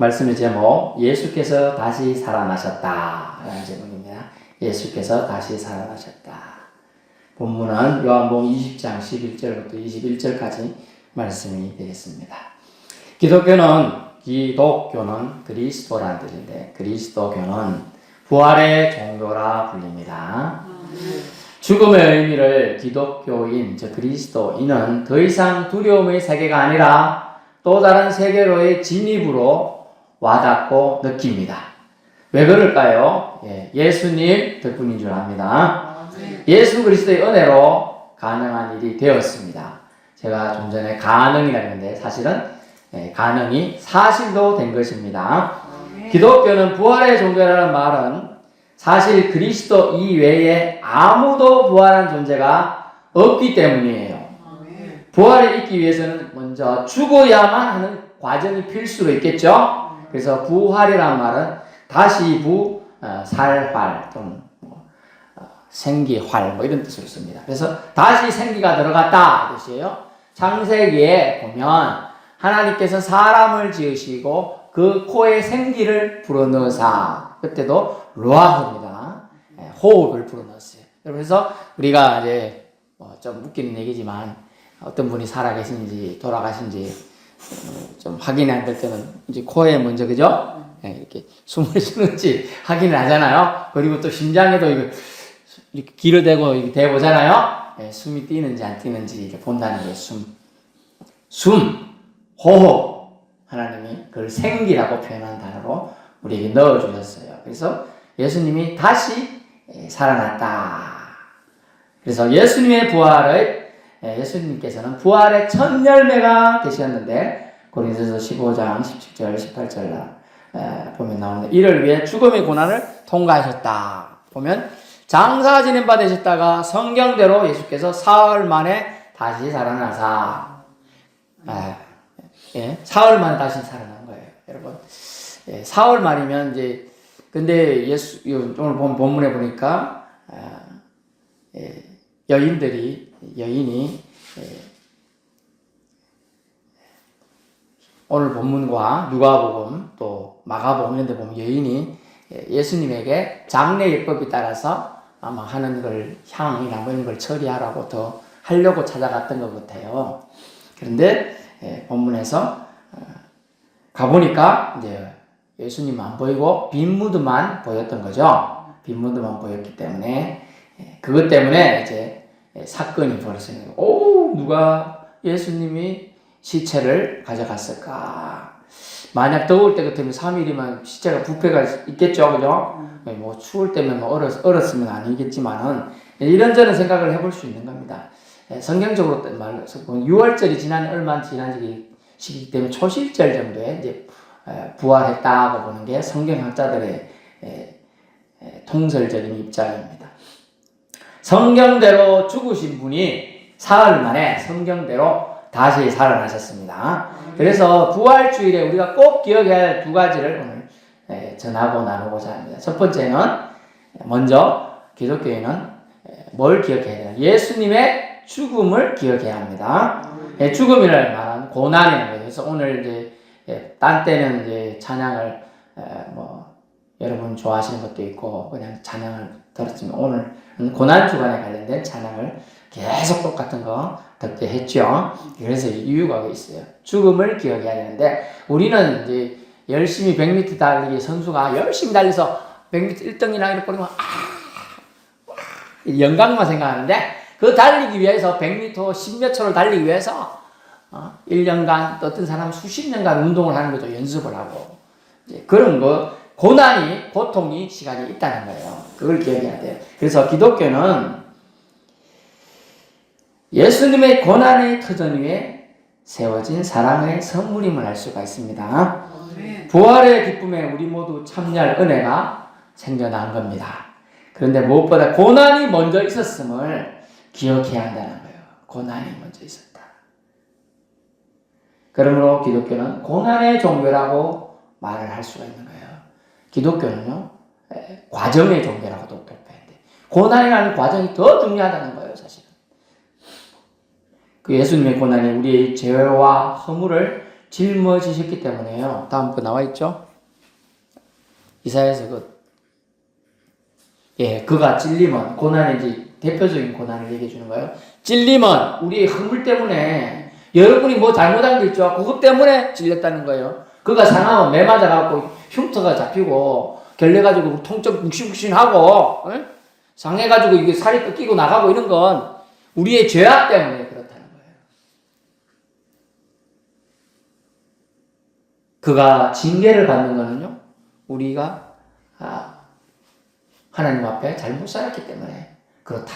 말씀의 제목, 예수께서 다시 살아나셨다 라는 제목입니다. 예수께서 다시 살아나셨다. 본문은 요한복음 20장 11절부터 21절까지 말씀이 되겠습니다. 기독교는 그리스도라는 뜻인데, 그리스도교는 부활의 종교라 불립니다. 죽음의 의미를 기독교인, 즉 그리스도인은 더 이상 두려움의 세계가 아니라 또 다른 세계로의 진입으로 와닿고 느낍니다. 왜 그럴까요? 예수님 덕분인 줄 압니다. 예수 그리스도의 은혜로 가능한 일이 되었습니다. 제가 좀 전에 가능이라고 했는데 사실은 가능이 사실도 된 것입니다. 기독교는 부활의 종교라는 말은 사실 그리스도 이외에 아무도 부활한 존재가 없기 때문이에요. 부활에 있기 위해서는 먼저 죽어야만 하는 과정이 필수로 있겠죠. 그래서 부활이라는 말은 다시 살활 또는 생기활 이런 뜻으로 씁니다. 그래서 다시 생기가 들어갔다 이 뜻이에요. 창세기에 보면 하나님께서 사람을 지으시고 그 코에 생기를 불어넣으사, 그때도 루아흐입니다. 호흡을 불어넣었어요. 그래서 우리가 이제 좀 웃기는 얘기지만 어떤 분이 살아계신지 돌아가신지 좀 확인이 안 될 때는 이제 코에 먼저 그죠? 이렇게 숨을 쉬는지 확인을 하잖아요. 그리고 또 심장에도 이렇게 귀를 대고 이렇게 대보잖아요. 숨이 뛰는지 안 뛰는지 이렇게 본다는 거예요. 호흡. 하나님이 그걸 생기라고 표현한 단어로 우리에게 넣어주셨어요. 그래서 예수님이 다시 살아났다. 그래서 예수님께서는 부활의 첫 열매가 되셨는데, 고린도서 15장 17절 18절 보면 나오는데, 이를 위해 죽음의 고난을 통과하셨다. 보면 장사 지낸 바 되셨다가 성경대로 예수께서 사흘 만에 다시 살아나사, 사흘 만에 다시 살아난 거예요. 여러분, 사흘 만이면 이제, 근데 오늘 본문에 보니까 여인이 오늘 본문과 누가복음 또 마가복음 이런 데 보면 여인이 예수님에게 장례 예법에 따라서 아마 하는 걸 향이나 이런 걸 처리하라고 더 하려고 찾아갔던 것 같아요. 그런데 본문에서 가보니까 이제 예수님 안 보이고 빈 무드만 보였던 거죠. 빈 무드만 보였기 때문에 그것 때문에 이제 사건이 벌어지는 거예요. 누가 예수님이 시체를 가져갔을까? 만약 더울 때 같으면 3일이면 시체가 부패가 있겠죠, 그죠? 뭐 추울 때면 얼었으면 아니겠지만은 이런저런 생각을 해볼 수 있는 겁니다. 성경적으로 말해서 6월절이 얼마 지난 시기 때문에 초실절 정도에 이제 부활했다고 보는 게 성경학자들의 통설적인 입장입니다. 성경대로 죽으신 분이 사흘 만에 성경대로 다시 살아나셨습니다. 그래서 부활주일에 우리가 꼭 기억해야 할 두 가지를 오늘 전하고 나누고자 합니다. 첫 번째는 먼저 기독교인은 뭘 기억해야 되나? 예수님의 죽음을 기억해야 합니다. 죽음이라는 말은 고난이라는 거죠. 그래서 오늘 이제 딴 때는 이제 찬양을 여러분 좋아하시는 것도 있고 그냥 찬양을 들었지만 오늘 고난 주간에 관련된 찬양을 계속 똑같은 거 듣게 했죠. 그래서 이유가 있어요. 죽음을 기억해야 되는데 우리는 이제 열심히 100m 달리기 선수가 열심히 달려서 100m 1등이나 이렇게 보면 영광만 생각하는데 그 달리기 위해서 100m 10몇 초를 달리기 위해서 1년간 어떤 사람 수십 년간 운동을 하는 거죠. 연습을 하고 이제 그런 거 고통이 시간이 있다는 거예요. 그걸 기억해야 돼요. 그래서 기독교는 예수님의 고난의 터전 위에 세워진 사랑의 선물임을 알 수가 있습니다. 부활의 기쁨에 우리 모두 참여할 은혜가 생겨난 겁니다. 그런데 무엇보다 고난이 먼저 있었음을 기억해야 한다는 거예요. 고난이 먼저 있었다. 그러므로 기독교는 고난의 종교라고 말을 할 수가 있는 거예요. 기독교는요, 과정의 종교라고도 표현해야 돼요. 고난이라는 과정이 더 중요하다는 거예요, 사실은. 그 예수님의 고난이 우리의 죄와 허물을 짊어지셨기 때문에요. 다음 거 나와 있죠? 이사야서 그가 찔림은 고난의 이제 대표적인 고난을 얘기해 주는 거예요. 찔림은 우리의 허물 때문에 여러분이 뭐 잘못한 게 있죠. 그것 때문에 찔렸다는 거예요. 그가 상하면 매 맞아갖고 흉터가 잡히고 결려가지고 통증 묵신묵신하고 상해가지고 이게 살이 뜯기고 나가고 이런 건 우리의 죄악 때문에 그렇다는 거예요. 그가 징계를 받는 거는요, 우리가 하나님 앞에 잘못 살았기 때문에 그렇다.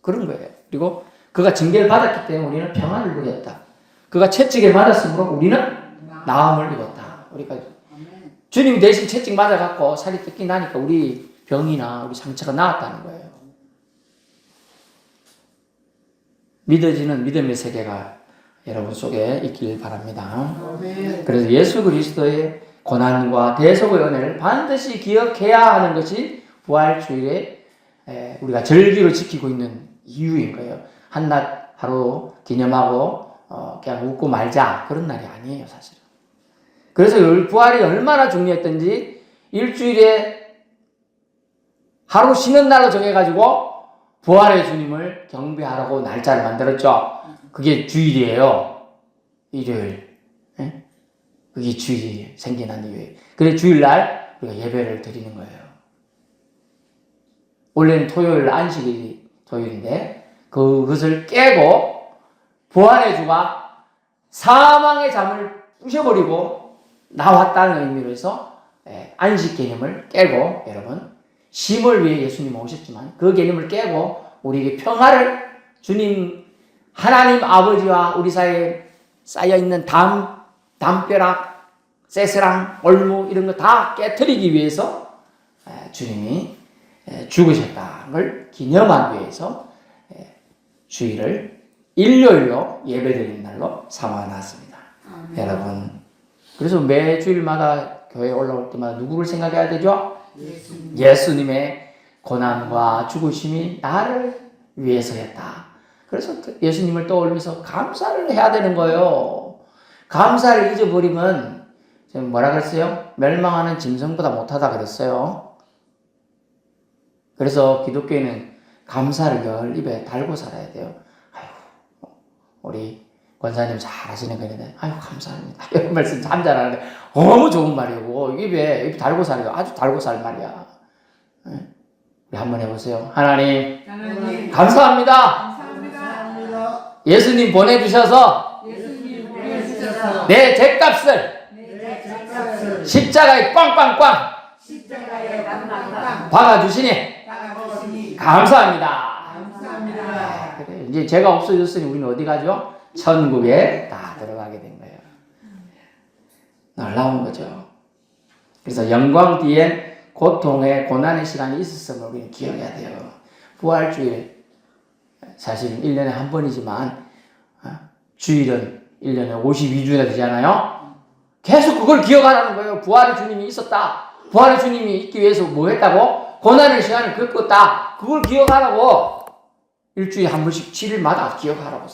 그런 거예요. 그리고 그가 징계를 받았기 때문에 우리는 평안을 누렸다. 그가 채찍에 맞았으므로 우리는 나음을 입었다. 우리가 주님이 대신 채찍 맞아갖고 살이 뜯기 나니까 우리 병이나 우리 상처가 나았다는 거예요. 믿어지는 믿음의 세계가 여러분 속에 있길 바랍니다. 그래서 예수 그리스도의 고난과 대속의 은혜를 반드시 기억해야 하는 것이 부활주일에 우리가 절기로 지키고 있는 이유인 거예요. 한낮 하루 기념하고 그냥 웃고 말자 그런 날이 아니에요, 사실은. 그래서 부활이 얼마나 중요했던지 일주일에 하루 쉬는 날로 정해가지고 부활의 주님을 경배하라고 날짜를 만들었죠. 그게 주일이에요. 일요일. 그게 주일이 생겨난 이유예요. 그래서 주일날 우리가 예배를 드리는 거예요. 원래는 토요일 안식일이 토요일인데 그것을 깨고 부활의 주가 사망의 잠을 부셔버리고 나왔다는 의미로 해서 안식 개념을 깨고 여러분 쉼을 위해 예수님 오셨지만 그 개념을 깨고 우리에게 평화를 주님 하나님 아버지와 우리 사이에 쌓여있는 담벼락, 쇠스랑, 올무 이런 거 다 깨트리기 위해서 주님이 죽으셨다는 걸 기념하기 위해서 주일을 일요일로 예배드리는 날로 삼아놨습니다. 여러분 그래서 매 주일마다 교회에 올라올 때마다 누구를 생각해야 되죠? 예수님의 고난과 죽으심이 나를 위해서였다. 그래서 예수님을 떠올리면서 감사를 해야 되는 거예요. 감사를 잊어버리면 뭐라 그랬어요? 멸망하는 짐승보다 못하다 그랬어요. 그래서 기독교인은 감사를 늘 입에 달고 살아야 돼요. 아유, 우리 권사님 잘 하시는 거는데 아유 감사합니다. 이런 말씀 참 잘하는데 너무 좋은 말이고 입에 달고 살아요. 아주 달고 살 말이야. 우리 한번 해보세요. 하나님 감사합니다. 예수님 보내주셔서 내 죗값을 십자가에 꽝꽝꽝 박아주시니 감사합니다. 그래, 이제 죄가 없어졌으니 우리는 어디 가죠? 천국에 다 들어가게 된 거예요. 놀라운 거죠. 그래서 영광 뒤엔 고통의 고난의 시간이 있었음을 우리는 기억해야 돼요. 부활주일 사실 1년에 한 번이지만 주일은 1년에 52주나 되잖아요. 계속 그걸 기억하라는 거예요. 부활의 주님이 있었다. 부활의 주님이 있기 위해서 뭐 했다고? 고난의 시간을 겪었다. 그걸 기억하라고 일주일에 한 번씩 7일마다 기억하라고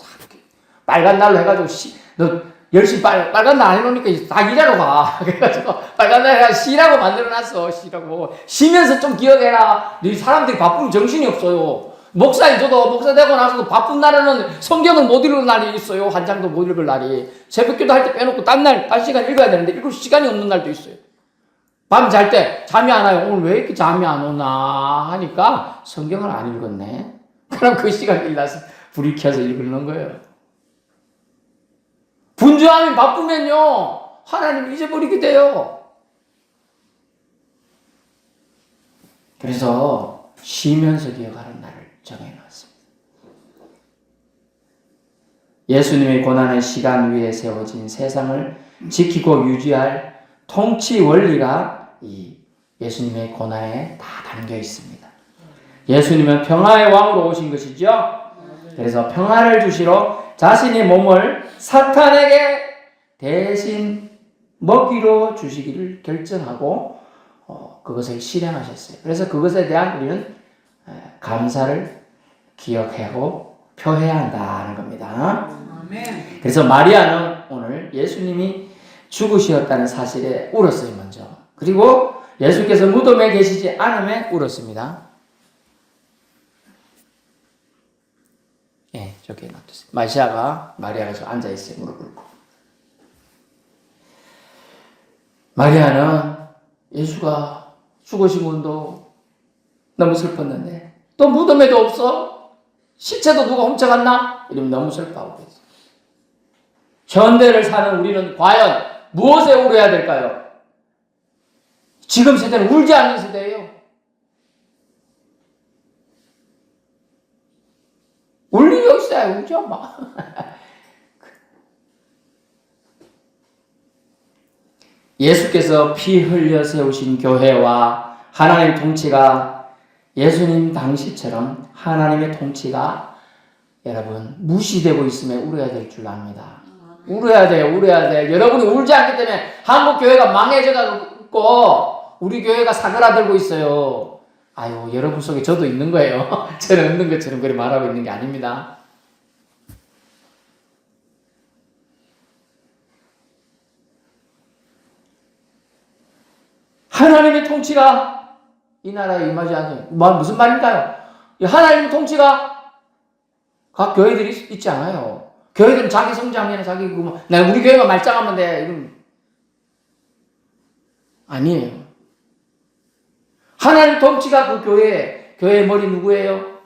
빨간 날로 해가지고 너 열심히 빨간 날 안 해놓으니까 다 일하러 가. 그래가지고 빨간 날 해가 쉬라고 만들어놨어. 쉬라고. 쉬면서 좀 기억해라. 사람들이 바쁘면 정신이 없어요. 목사님 저도 목사 되고 나서도 바쁜 날에는 성경을 못 읽을 날이 있어요. 한 장도 못 읽을 날이. 새벽기도 할 때 빼놓고 딴 시간 읽어야 되는데 읽을 시간이 없는 날도 있어요. 밤 잘 때 잠이 안 와요. 오늘 왜 이렇게 잠이 안 오나 하니까 성경을 안 읽었네. 그럼 그 시간 일어나서 불이 켜서 읽는 거예요. 분주하면 바쁘면요 하나님 잊어버리게 돼요. 그래서 쉬면서 기억하는 날을 정해놨습니다. 예수님의 고난의 시간 위에 세워진 세상을 지키고 유지할 통치 원리가 이 예수님의 고난에 다 담겨 있습니다. 예수님은 평화의 왕으로 오신 것이죠. 그래서 평화를 주시러 자신의 몸을 사탄에게 대신 먹이로 주시기를 결정하고 그것을 실행하셨어요. 그래서 그것에 대한 우리는 감사를 기억하고 표해야 한다는 겁니다. 그래서 마리아는 오늘 예수님이 죽으셨다는 사실에 울었어요, 먼저. 그리고 예수께서 무덤에 계시지 않음에 울었습니다. 예, 저기 놔두세요. 마리아가 저 앉아있어요, 무릎 꿇고. 마리아는 예수가 죽으신 것도 너무 슬펐는데, 또 무덤에도 없어? 시체도 누가 훔쳐갔나? 이러면 너무 슬퍼하고 그랬어요. 현대를 사는 우리는 과연 무엇에 울어야 될까요? 지금 세대는 울지 않는 세대예요. 울 일이 없어요. 울지 마. 예수께서 피 흘려 세우신 교회와 하나님의 통치가 예수님 당시처럼 하나님의 통치가 여러분 무시되고 있음에 울어야 될 줄 압니다. 울어야 돼요. 울어야 돼요. 여러분이 울지 않기 때문에 한국 교회가 망해져가고 우리 교회가 사그라들고 있어요. 아유, 여러분 속에 저도 있는 거예요. 저는 없는 것처럼 그렇게 말하고 있는 게 아닙니다. 하나님의 통치가 이 나라에 임하지 않아요. 무슨 말인가요? 하나님의 통치가 각 교회들이 있지 않아요. 교회들은 자기 성장에는 자기 우리 교회가 말짱하면 돼. 이런 아니에요. 하나님 통치가 그 교회의 머리 누구예요?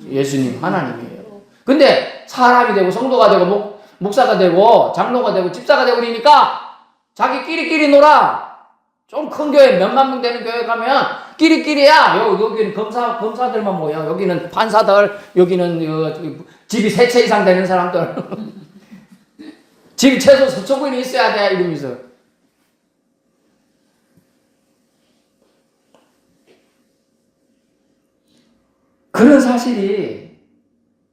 예수님, 하나님이에요. 근데 사람이 되고 성도가 되고 목사가 되고 장로가 되고 집사가 되고 그러니까 자기끼리끼리 놀아. 좀 큰 교회 몇만 명 되는 교회 가면 끼리끼리야. 여기는 검사들만 모여. 여기는 판사들, 여기는 집이 3채 이상 되는 사람들. 집이 최소 서초구인이 있어야 돼. 이러면서. 그런 사실이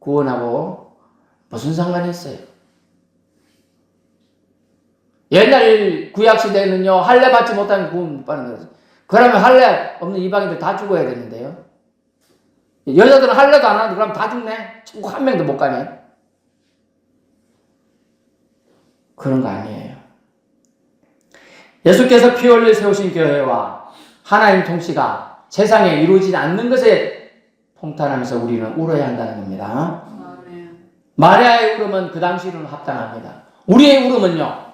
구원하고 무슨 상관이 있어요? 옛날 구약시대에는요, 할례 받지 못하면 구원 못 받는 거죠. 그러면 할례 없는 이방인들 다 죽어야 되는데요. 여자들은 할례도 안 하는데 그럼 다 죽네? 천국 한 명도 못 가네? 그런 거 아니에요. 예수께서 피 흘려 세우신 교회와 하나님 통치가 세상에 이루어지지 않는 것에 통탄하면서 우리는 울어야 한다는 겁니다. 마리아의 울음은 그 당시로는 합당합니다. 우리의 울음은요,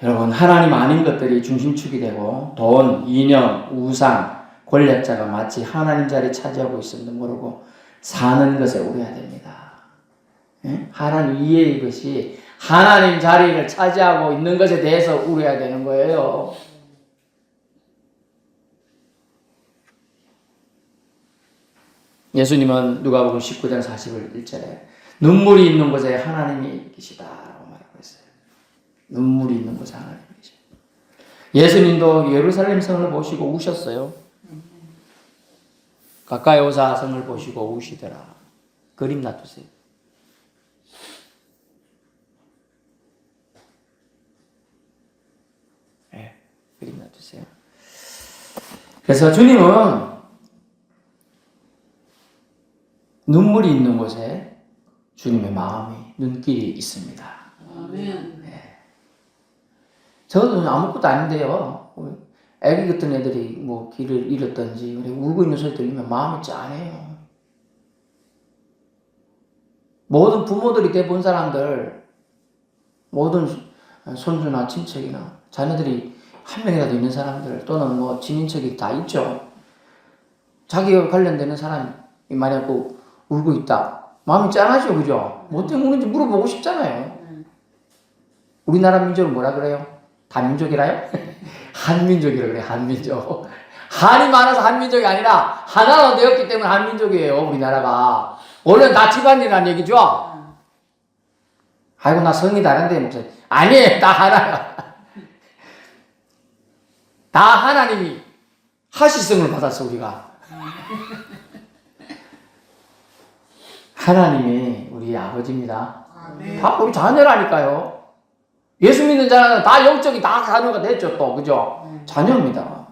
여러분, 하나님 아닌 것들이 중심축이 되고 돈, 이념, 우상, 권력자가 마치 하나님 자리 차지하고 있음도 모르고 사는 것에 울어야 됩니다. 하나님 이해의 것이 하나님 자리를 차지하고 있는 것에 대해서 울어야 되는 거예요. 예수님은 누가복음 19장 41절에 눈물이 있는 곳에 하나님이 계시다라고 말하고 있어요. 눈물이 있는 곳에 하나님이 계시다. 예수님도 예루살렘 성을 보시고 우셨어요. 가까이 오사 성을 보시고 우시더라. 그림 놔두세요. 네, 그림 놔두세요. 그래서 주님은 눈물이 있는 곳에 주님의 마음이, 눈길이 있습니다. 아멘. 네. 저도 아무것도 아닌데요. 애기 같은 애들이 뭐 길을 잃었던지 울고 있는 소리 들리면 마음이 짠해요. 모든 부모들이 대본 사람들, 모든 손주나 친척이나 자녀들이 한 명이라도 있는 사람들 또는 뭐 지인척이 다 있죠. 자기와 관련되는 사람이 만약 울고 있다. 마음이 짠하죠, 그죠? 뭐 때문에 우는지 물어보고 싶잖아요. 우리나라 민족은 뭐라 그래요? 단민족이라요? 한민족이라 그래요, 한민족. 한이 많아서 한민족이 아니라 하나로 되었기 때문에 한민족이에요, 우리나라가. 원래 다 집안이라는 얘기죠? 아이고, 나 성이 다른데, 목사님. 아니에요, 다 하나야. 다 하나님이 하시성을 받았어, 우리가. 하나님이 우리 아버지입니다. 다 우리 자녀라니까요. 예수 믿는 자는 다 영적이 다 자녀가 됐죠, 또. 그죠? 자녀입니다.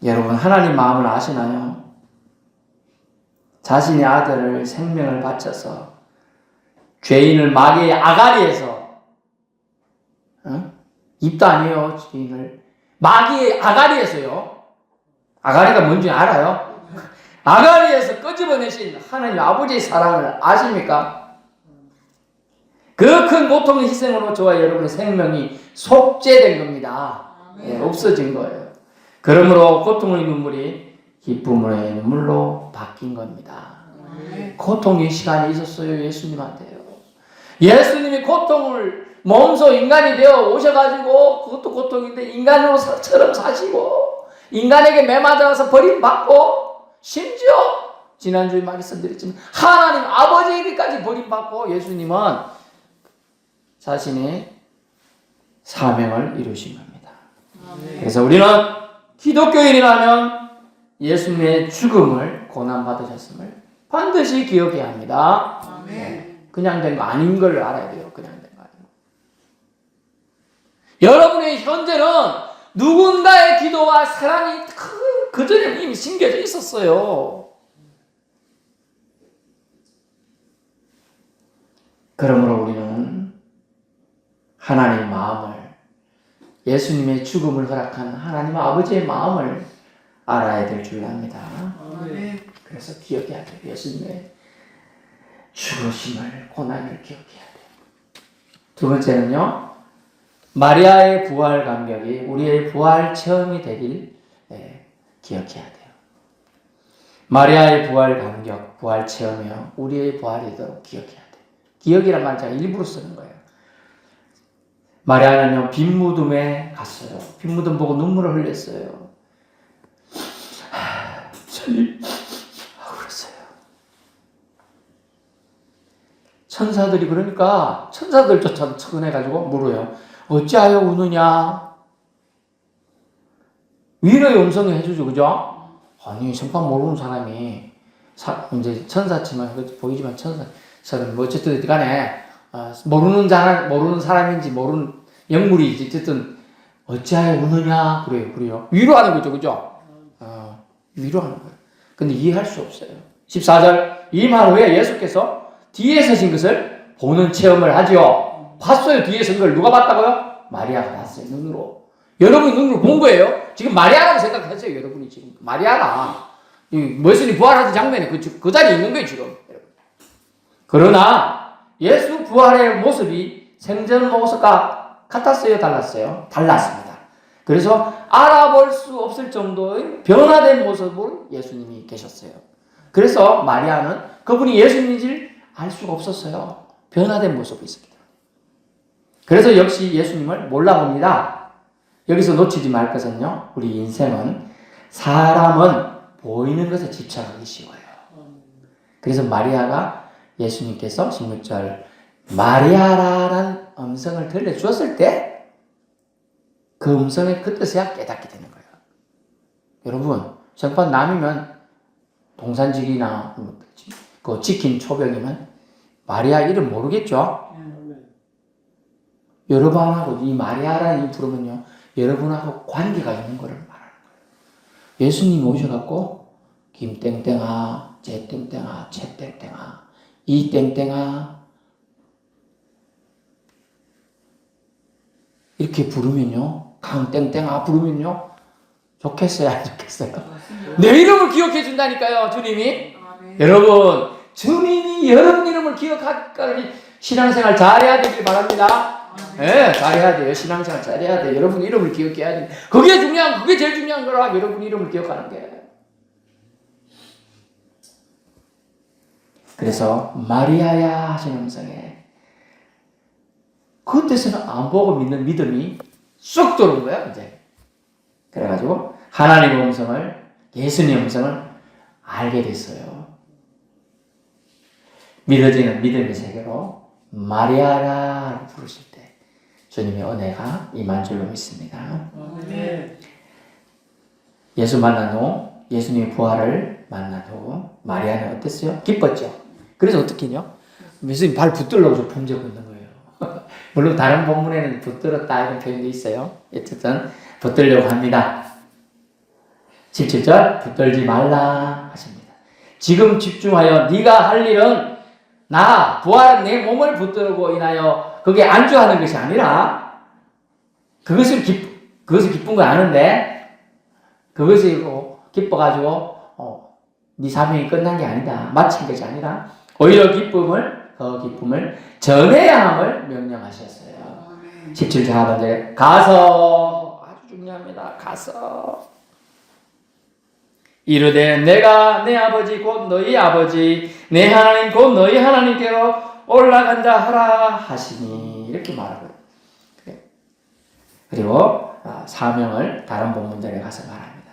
여러분, 하나님 마음을 아시나요? 자신의 아들을 생명을 바쳐서 죄인을 마귀의 아가리에서 입도 아니에요. 죄인을 마귀의 아가리에서요. 아가리가 뭔지 알아요? 아가리에서 끄집어내신 하나님 아버지의 사랑을 아십니까? 그 큰 고통의 희생으로 저와 여러분의 생명이 속죄된 겁니다. 네, 없어진 거예요. 그러므로 고통의 눈물이 기쁨의 눈물로 바뀐 겁니다. 고통의 시간이 있었어요. 예수님한테요. 예수님이 고통을 몸소 인간이 되어 오셔가지고 그것도 고통인데 인간으로처럼 사시고 인간에게 매맞아서 버림받고 심지어 지난주에 말씀드렸지만 하나님 아버지에게까지 버림받고 예수님은 자신의 사명을 이루신 겁니다. 그래서 우리는 기독교인이라면 예수님의 죽음을 고난받으셨음을 반드시 기억해야 합니다. 그냥 된 거 아닌 걸 알아야 돼요. 그냥 된 거 아닌 거. 여러분의 현재는 누군가의 기도와 사랑이 그 전에 이미 심겨져 있었어요. 그러므로 우리는 하나님의 마음을, 예수님의 죽음을 허락한 하나님 아버지의 마음을 알아야 될 줄 압니다. 그래서 기억해야 돼요. 예수님의 죽으심을, 고난을 기억해야 돼요. 두 번째는요, 마리아의 부활 감격이 우리의 부활 체험이 되길 기억해야 돼요. 마리아의 부활 감격, 부활 체험이요, 우리의 부활이 되도록 기억해야 돼요. 기억이란 말 제가 일부러 쓰는 거예요. 마리아는요, 빈 무덤에 갔어요. 빈 무덤 보고 눈물을 흘렸어요. 주님, 그랬어요. 천사들이 그러니까 천사들조차도 측은해가지고 물어요. 어찌하여 우느냐? 위로의 음성을 해주죠, 그죠? 아니, 성판 모르는 사람이 이제 천사지만 보이지만 천사처럼 뭐 어쨌든 간에 모르는 사람인지 모르는 영물이지 어쨌든 어찌하여 우느냐 그래요. 위로하는 거죠, 그죠? 위로하는 거예요. 근데 이해할 수 없어요. 14절 이 말 후에 예수께서 뒤에 서신 것을 보는 체험을 하지요. 봤어요. 뒤에 선 걸 누가 봤다고요? 마리아가 봤어요. 눈으로. 여러분이 눈으로 본 거예요. 지금 마리아라고 생각하세요. 여러분이 지금 마리아가 예수님 부활하던 장면에 그 자리에 있는 거예요. 지금. 그러나 예수 부활의 모습이 생전 모습과 같았어요? 달랐어요? 달랐습니다. 그래서 알아볼 수 없을 정도의 변화된 모습으로 예수님이 계셨어요. 그래서 마리아는 그분이 예수님인지 알 수가 없었어요. 변화된 모습이 있습니다. 그래서 역시 예수님을 몰라봅니다. 여기서 놓치지 말 것은요, 우리 인생은 사람은 보이는 것에 집착하기 쉬워요. 그래서 마리아가 예수님께서 16절 마리아라는 음성을 들려주었을 때 그 음성의 그 뜻에야 깨닫게 되는 거예요. 여러분, 정말 남이면 동산직이나 그 지킨 초병이면 마리아 이름 모르겠죠? 여러분하고 이 마리아라는 이 부르면요, 여러분하고 관계가 있는 것을 말하는 거예요. 예수님이 오셔갖고 김땡땡아, 제땡땡아, 채땡땡아, 이땡땡아 이렇게 부르면요, 강땡땡아 부르면요, 좋겠어요, 안 좋겠어요? 내 이름을 기억해 준다니까요, 주님이. 여러분, 주님이 여러분 이름을 기억하기까지 신앙생활 잘해야 되길 바랍니다. 네, 잘해야 돼요. 신앙생활 잘해야 돼요. 여러분 이름을 기억해야 돼요. 그게 제일 중요한 거라. 여러분 이름을 기억하는 게. 그래서 마리아야 하시는 음성에 그때서는 안 보고 믿는 믿음이 쑥 들어온 거야, 이제. 그래가지고 하나님의 음성을, 예수님의 음성을 알게 됐어요. 믿어지는 믿음의 세계로 마리아라 부르실 때 주님의 은혜가 임한 줄로 믿습니다. 예수 만난 후, 예수님의 부활을 만난 후 마리아는 어땠어요? 기뻤죠. 그래서 어떻게 했냐? 예수님 발 붙들려고 범죄하고 있는 거예요. 물론 다른 본문에는 붙들었다 이런 표현도 있어요. 어쨌든 붙들려고 합니다. 17절 붙들지 말라 하십니다. 지금 집중하여 네가 할 일은 나 부활한 내 몸을 붙들고 인하여 거기에 안주하는 것이 아니라 그것을 기쁜 건 아는데 그것이 기뻐가지고 네 사명이 끝난 게 아니다. 마친 것이 아니라 오히려 그 기쁨을 전해야 함을 명령하셨어요. 17절 하반절에 가서 아주 중요합니다. 가서 이르되 내가 내 아버지 곧 너희 아버지 내 하나님 곧 너희 하나님께로 올라간다 하라 하시니 이렇게 말하고 그리고 사명을 다른 본문들에 가서 말합니다.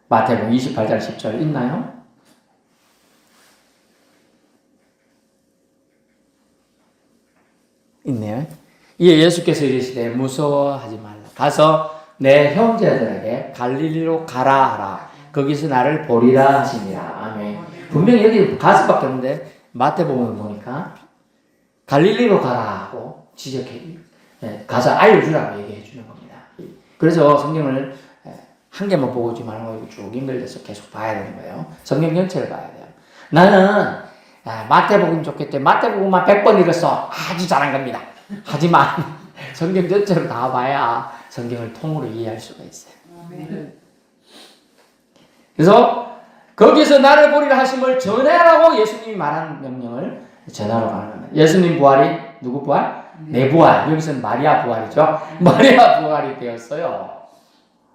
마태복음 28장 10절 있나요? 있네요. 이에 예수께서 이르시되 무서워하지 말라. 가서 내 형제들에게 갈릴리로 가라 하라. 거기서 나를 보리라 하시니라. 아멘. 분명히 여기 가서밖에 없는데 마태복음을 보니까 갈릴리로 가라 하고 지적해 가서 알려주라고 얘기해 주는 겁니다. 그래서 성경을 한 개만 보고 오지 말고 쭉 연결돼서 계속 봐야 되는 거예요. 성경 전체를 봐야 돼요. 나는 마태복음 좋겠대. 마태복음만 100번 읽었어. 아주 잘한 겁니다. 하지만 성경 전체를 다 봐야 성경을 통으로 이해할 수가 있어요. 그래서 거기서 나를 보리라 하심을 전하라고 예수님이 말한 명령을 전하러 가는 겁니다. 예수님 부활이 누구 부활? 내 부활. 여기서는 마리아 부활이죠. 마리아 부활이 되었어요.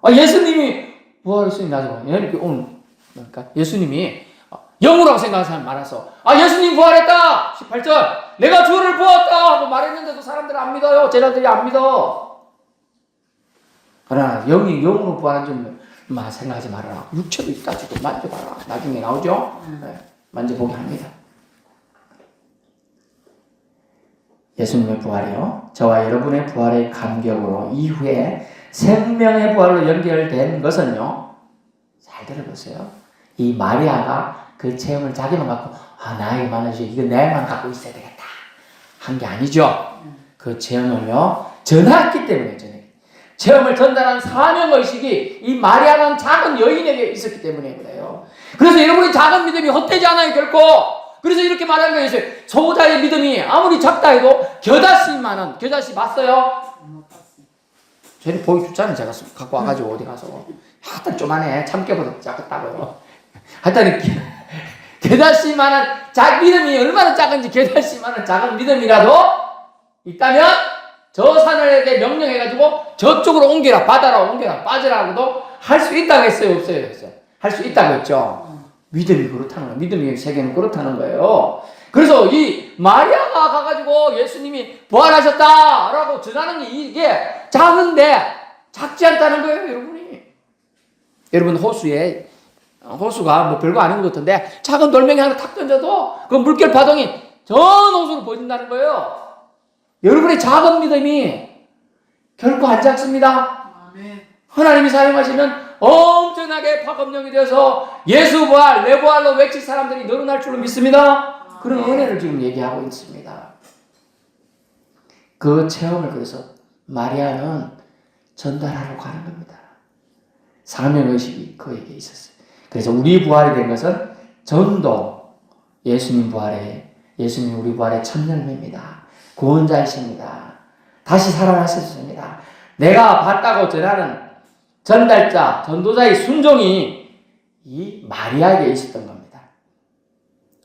예수님이 부활했으니 나중에 오늘 그러니까 예수님이 영우라고 생각하는 사람이 많아서 예수님 부활했다 18절 내가 주를 보았다 하고 말했는데도 사람들은 안 믿어요. 제자들이 안 믿어. 그러나 영이 영으로 부활한 줄 생각하지 말아라. 육체도 있다 지금 만져봐라. 나중에 나오죠. 만져보게 합니다. 예수님의 부활이요 저와 여러분의 부활의 감격으로 이후에 생명의 부활로 연결된 것은요 잘 들어보세요. 이 마리아가 그 체험을 자기만 갖고 나에게 많으시 이거 내만 갖고 있어야 되겠다 한 게 아니죠. 그 체험을요 전했기 때문에 체험을 전달한 사명의식이 이 마리아라는 작은 여인에게 있었기 때문에 그래요. 그래서 여러분의 작은 믿음이 헛되지 않아요 결코. 그래서 이렇게 말하는 거예요. 소자의 믿음이 아무리 작다 해도 겨자씨만은 겨자씨 봤어요? 저는 보기 좋잖아요. 제가 갖고 와가지고 어디 가서 하여튼 좀만해 참깨보다 작았다고요. 하여튼 겨자씨만한 믿음이 얼마나 작은지 겨자씨만한 작은 믿음이라도 있다면 저 산에게 명령해가지고 저쪽으로 옮겨라 바다로 옮겨라 빠지라고도 할 수 있다고 했어요 없어요? 할 수 있다고 했죠. 믿음이 그렇다는 거예요. 믿음의 세계는 그렇다는 거예요. 그래서 이 마리아가 가가지고 예수님이 부활하셨다라고 전하는 게 이게 작은데 작지 않다는 거예요 여러분이. 여러분 호수가 뭐 별거 아닌 것 같은데 작은 돌멩이 하나 탁 던져도 그 물결 파동이 전 호수로 보인다는 거예요. 여러분의 작은 믿음이 결코 안 작습니다. 하나님이 사용하시면 엄청나게 파급력이 되어서 예수 부활, 내 부활로 외칠 사람들이 늘어날 줄로 믿습니다. 그런 은혜를 지금 얘기하고 있습니다. 그 체험을 그래서 마리아는 전달하러 가는 겁니다. 사명의식이 그에게 있었어요. 그래서 우리 부활이 된 것은 전도, 예수님 우리 부활의 첫 열매입니다. 구원자이십니다. 다시 살아나셨습니다. 내가 봤다고 전하는 전달자, 전도자의 순종이 이 마리아에게 있었던 겁니다.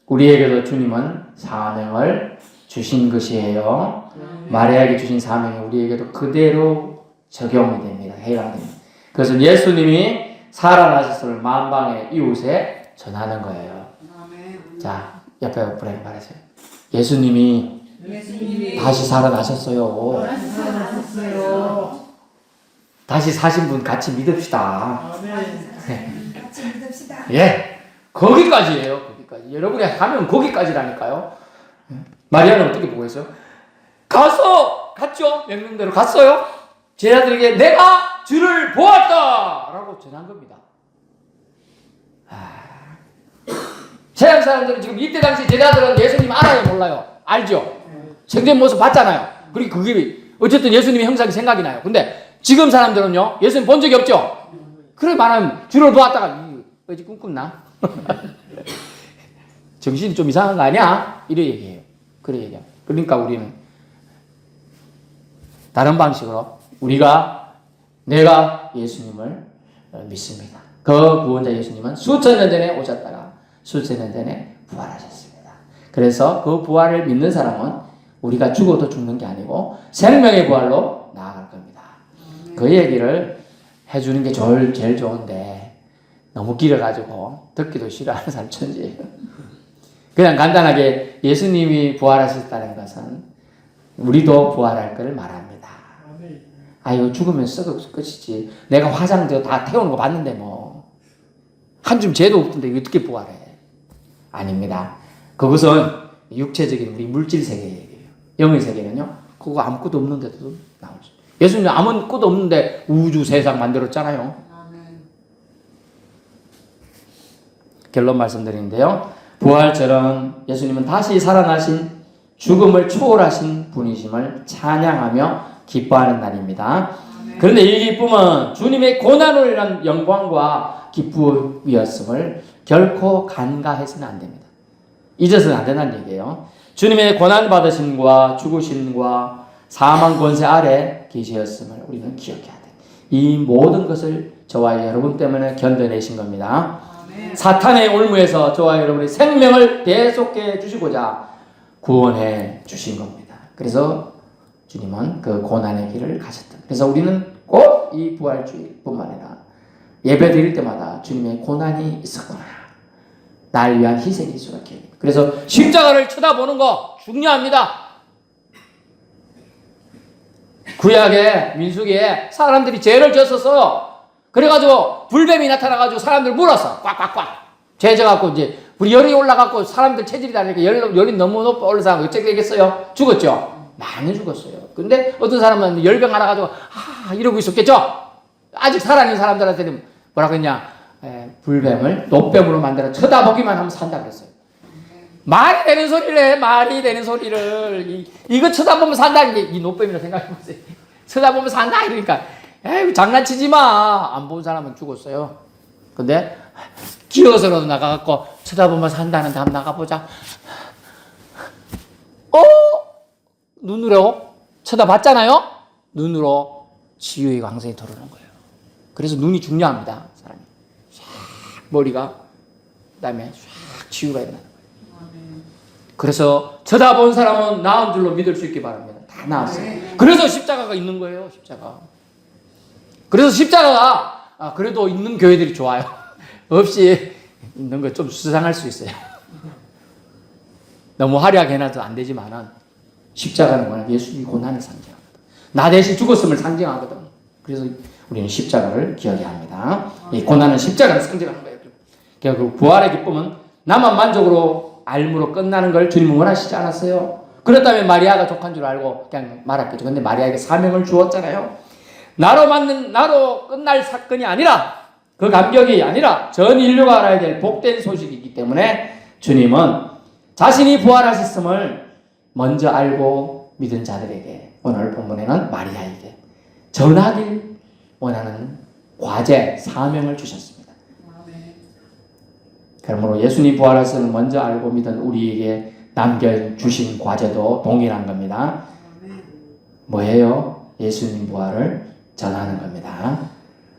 우리에게도 주님은 사명을 주신 것이에요. 마리아에게 주신 사명이 우리에게도 그대로 적용이 됩니다. 해당됩니다. 그것은 예수님이 살아나셨음을 만방의 이웃에 전하는 거예요. 자, 옆에 분에게 말하세요. 예수님이 다시 살아나셨어요. 다시 사신 분 같이 믿읍시다. 같이 믿읍시다. 예, 거기까지예요. 거기까지. 여러분이 하면 거기까지라니까요. 마리아는 어떻게 보고 있어요? 갔죠. 명령대로 갔어요. 제자들에게 내가 주를 보았다라고 전한 겁니다. 세상 사람들은 지금 이때 당시 제자들은 예수님 알아요, 몰라요? 알죠. 생전 모습 봤잖아요. 그리고 그게 어쨌든 예수님의 형상이 생각이 나요. 근데 지금 사람들은요, 예수님 본 적이 없죠? 그래 말하면 주를 보았다가 어디 꿈꿨나? 정신이 좀 이상한 거 아니야? 이래 얘기해요. 그래 얘기해요. 그러니까 우리는 다른 방식으로 내가 예수님을 믿습니다. 그 구원자 예수님은 수천 년 전에 오셨다가 수천 년 전에 부활하셨습니다. 그래서 그 부활을 믿는 사람은 우리가 죽어도 죽는 게 아니고 생명의 부활로 나아갈 겁니다. 그 얘기를 해주는 게 제일 좋은데 너무 길어가지고 듣기도 싫어하는 사람 천지예요. 그냥 간단하게 예수님이 부활하셨다는 것은 우리도 부활할 것을 말합니다. 아유 죽으면 썩어 끝이지. 내가 화장도 다 태우는 거 봤는데 뭐 한 줌 죄도 없던데 어떻게 부활해? 아닙니다. 그것은 육체적인 우리 물질 세계 얘기예요. 영의 세계는요. 그거 아무것도 없는데도 나오죠. 예수님 아무것도 없는데 우주 세상 만들었잖아요. 결론 말씀드리는데요. 부활절은 예수님은 다시 살아나신 죽음을 초월하신 분이심을 찬양하며 기뻐하는 날입니다. 그런데 이 기쁨은 주님의 고난으로 인한 영광과 기쁨이었음을 결코 간과해서는 안 됩니다. 잊어서는 안 된다는 얘기예요. 주님의 고난받으심과 죽으심과 사망 권세 아래 계시었음을 우리는 기억해야 돼. 이 모든 것을 저와 여러분 때문에 견뎌내신 겁니다. 사탄의 올무에서 저와 여러분의 생명을 대속해 주시고자 구원해 주신 겁니다. 그래서 주님은 그 고난의 길을 가셨다. 그래서 우리는 꼭 이 부활주의뿐만 아니라 예배 드릴 때마다 주님의 고난이 있었구나. 날 위한 희생이 있었게. 그래서 십자가를 쳐다보는 거 중요합니다. 구약의 민수기에 사람들이 죄를 졌었어. 그래가지고 불뱀이 나타나가지고 사람들 물었어. 꽉꽉꽉. 죄 져갖고 이제 우리 열이 올라갖고 사람들 체질이 다르니까 열이 너무 높아 올라서 어떻게 되겠어요? 죽었죠. 많이 죽었어요. 근데 어떤 사람은 열병 하나 가지고 이러고 있었겠죠. 아직 살아있는 사람들한테는 뭐라고 했냐? 불뱀을 노뱀으로 만들어 쳐다보기만 하면 산다 그랬어요. 말이 되는 소리를 해. 말이 되는 소리를. 이거 쳐다보면 산다는 게 이 노뱀이라 생각해보세요. 쳐다보면 산다 이러니까 에이 장난치지 마. 안 본 사람은 죽었어요. 근데 기어서라도 나가갖고 쳐다보면 산다는데 한번 나가보자. 눈으로 쳐다봤잖아요. 눈으로 치유의 광선이 들어오는 거예요. 그래서 눈이 중요합니다. 사람이 머리가 그다음에 쫙 치유가 일어나는 거예요. 그래서 쳐다본 사람은 나은 줄로 믿을 수 있기 바랍니다. 다 나았어요. 그래서 십자가가 있는 거예요. 십자가. 그래서 십자가가 그래도 있는 교회들이 좋아요. 없이 있는 거 좀 수상할 수 있어요. 너무 화려하게 해놔도 안 되지만은 십자가는 뭐냐? 예수님이 고난을 상징합니다. 나 대신 죽었음을 상징하거든. 그래서 우리는 십자가를 기억해야 합니다. 이 고난은 십자가를 상징하는 거예요. 결국 부활의 기쁨은 나만 만족으로 알므로 끝나는 걸 주님은 원하시지 않았어요. 그렇다면 마리아가 독한 줄 알고 그냥 말았겠죠. 근데 마리아에게 사명을 주었잖아요. 나로 끝날 사건이 아니라 그 감격이 아니라 전 인류가 알아야 될 복된 소식이기 때문에 주님은 자신이 부활하셨음을 먼저 알고 믿은 자들에게 오늘 본문에는 마리아에게 전하길 원하는 과제, 사명을 주셨습니다. 그러므로 예수님 부활하심을 먼저 알고 믿은 우리에게 남겨주신 과제도 동일한 겁니다. 뭐예요? 예수님 부활을 전하는 겁니다.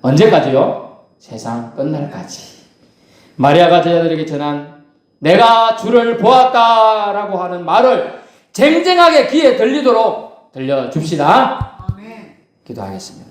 언제까지요? 세상 끝날까지. 마리아가 제자들에게 전한 내가 주를 보았다라고 하는 말을 쟁쟁하게 귀에 들리도록 들려줍시다. 기도하겠습니다.